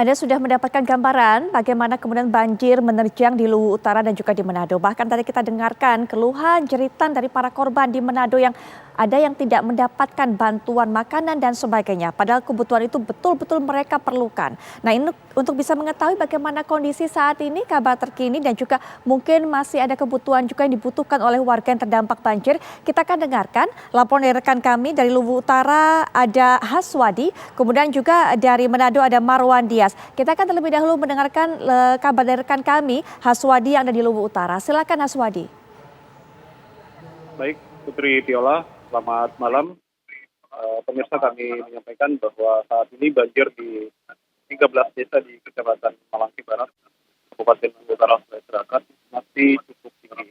Anda sudah mendapatkan gambaran bagaimana kemudian banjir menerjang di Luwu Utara dan juga di Manado. Bahkan tadi kita dengarkan keluhan jeritan dari para korban di Manado yang ada yang tidak mendapatkan bantuan makanan dan sebagainya. Padahal kebutuhan itu betul-betul mereka perlukan. Nah, ini untuk bisa mengetahui bagaimana kondisi saat ini, kabar terkini dan juga mungkin masih ada kebutuhan juga yang dibutuhkan oleh warga yang terdampak banjir. Kita akan dengarkan laporan dari rekan kami dari Luwu Utara ada Haswadi, kemudian juga dari Manado ada Marwan Dias. Kita akan terlebih dahulu mendengarkan kabar dari rekan kami Haswadi yang ada di Luwu Utara. Silakan Haswadi. Baik, Putri Viola, selamat malam. Pemirsa, kami menyampaikan bahwa saat ini banjir di 13 desa di Kecamatan Malangki Barat, Kabupaten Luwu Utara, Sulawesi Selatan masih cukup tinggi.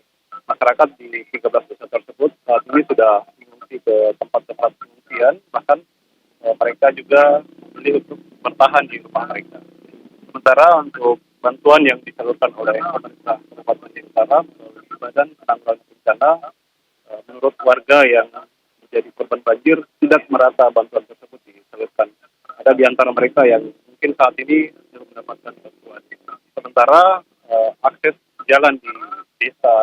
Masyarakat di 13 desa tersebut saat ini sudah mengungsi ke tempat-tempat pengungsian, bahkan mereka juga memilih untuk bertahan di rumah mereka. Sementara untuk bantuan yang disalurkan oleh pemerintah Kabupaten Luwu Utara melalui Badan Penanggulangan Bencana, menurut warga yang menjadi korban banjir tidak merata bantuan tersebut disalurkan. Ada di antara mereka yang mungkin saat ini belum mendapatkan bantuan. Sementara akses jalan di desa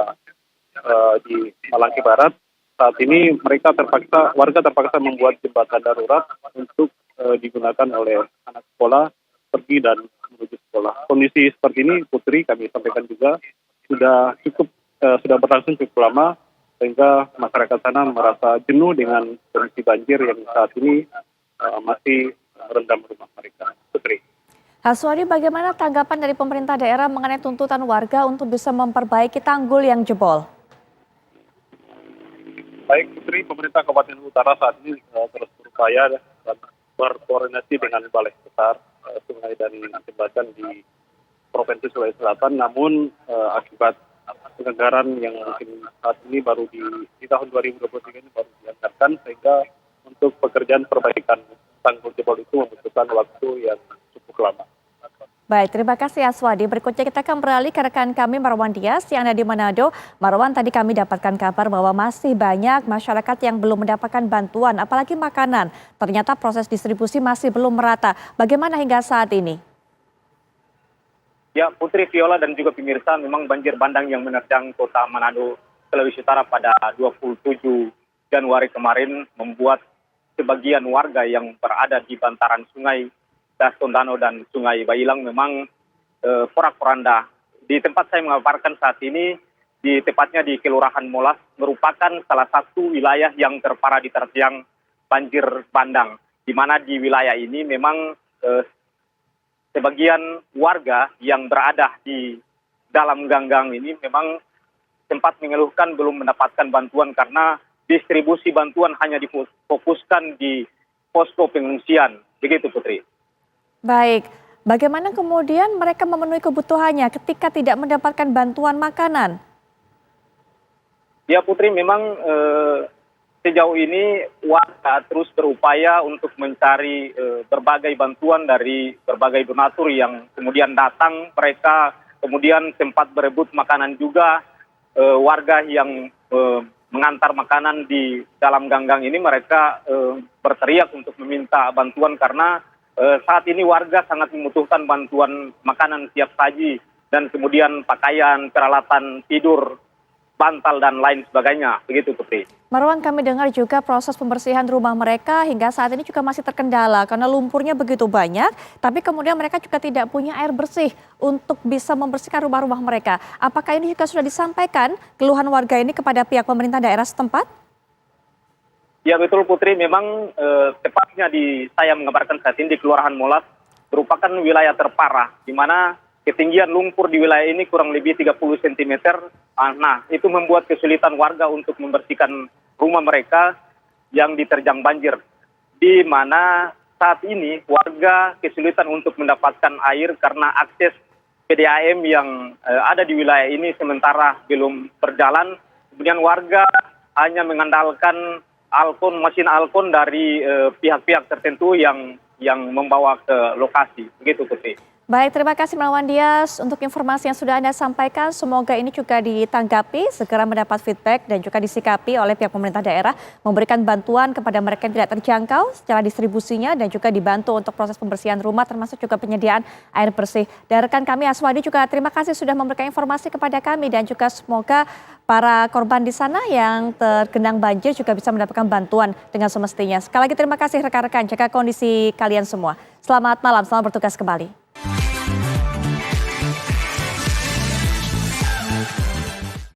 di Malangki Barat saat ini warga terpaksa membuat jembatan darurat untuk digunakan oleh anak sekolah pergi dan menuju sekolah. Kondisi seperti ini, Putri, kami sampaikan juga sudah berlangsung cukup lama sehingga masyarakat sana merasa jenuh dengan kondisi banjir yang saat ini masih merendam rumah mereka. Putri. Haswadi, bagaimana tanggapan dari pemerintah daerah mengenai tuntutan warga untuk bisa memperbaiki tanggul yang jebol? Baik, Putri, pemerintah Kabupaten Utara saat ini terus berupaya dan berkoordinasi dengan Balai Besar Sungai dan Jembatan di Provinsi Sulawesi Selatan. Namun akibat penganggaran yang mungkin saat ini baru di tahun 2023 ini baru dianggarkan, sehingga untuk pekerjaan perbaikan tanggul jebol itu membutuhkan waktu yang cukup lama. Baik, terima kasih Aswadi. Berikutnya kita akan beralih ke rekan kami Marwan Dias yang ada di Manado. Marwan, tadi kami dapatkan kabar bahwa masih banyak masyarakat yang belum mendapatkan bantuan, apalagi makanan. Ternyata proses distribusi masih belum merata. Bagaimana hingga saat ini? Ya, Putri, Viola dan juga pemirsa, memang banjir bandang yang menerjang kota Manado, Sulawesi Utara pada 27 Januari kemarin membuat sebagian warga yang berada di bantaran sungai Tondano dan Sungai Bailang memang porak-poranda. Di tempat saya mengabarkan saat ini, tepatnya di Kelurahan Molas, merupakan salah satu wilayah yang terparah diterjang banjir bandang. Di mana di wilayah ini memang sebagian warga yang berada di dalam ganggang ini memang sempat mengeluhkan belum mendapatkan bantuan karena distribusi bantuan hanya difokuskan di posko pengungsian. Begitu, Putri. Baik, bagaimana kemudian mereka memenuhi kebutuhannya ketika tidak mendapatkan bantuan makanan? Ya, Putri, memang sejauh ini warga terus berupaya untuk mencari berbagai bantuan dari berbagai donatur yang kemudian datang. Mereka kemudian sempat berebut makanan juga. Warga yang mengantar makanan di dalam ganggang ini mereka berteriak untuk meminta bantuan karena saat ini warga sangat membutuhkan bantuan makanan siap saji dan kemudian pakaian, peralatan tidur, bantal dan lain sebagainya. Begitu, Putri. Marwan, kami dengar juga proses pembersihan rumah mereka hingga saat ini juga masih terkendala karena lumpurnya begitu banyak, tapi kemudian mereka juga tidak punya air bersih untuk bisa membersihkan rumah-rumah mereka. Apakah ini juga sudah disampaikan keluhan warga ini kepada pihak pemerintah daerah setempat? Ya, betul, Putri. Memang tepatnya saya mengabarkan saat ini di Kelurahan Molas merupakan wilayah terparah di mana ketinggian lumpur di wilayah ini kurang lebih 30 cm. Nah, itu membuat kesulitan warga untuk membersihkan rumah mereka yang diterjang banjir. Di mana saat ini warga kesulitan untuk mendapatkan air karena akses PDAM yang ada di wilayah ini sementara belum berjalan. Kemudian warga hanya mengandalkan mesin alkon dari pihak-pihak tertentu yang membawa ke lokasi. Begitu, Putri. Baik, terima kasih Melawan Dias untuk informasi yang sudah Anda sampaikan. Semoga ini juga ditanggapi, segera mendapat feedback dan juga disikapi oleh pihak pemerintah daerah memberikan bantuan kepada mereka yang tidak terjangkau secara distribusinya dan juga dibantu untuk proses pembersihan rumah termasuk juga penyediaan air bersih. Dan rekan kami Aswadi juga terima kasih sudah memberikan informasi kepada kami dan juga semoga para korban di sana yang tergenang banjir juga bisa mendapatkan bantuan dengan semestinya. Sekali lagi terima kasih rekan-rekan, jaga kondisi kalian semua. Selamat malam, selamat bertugas kembali.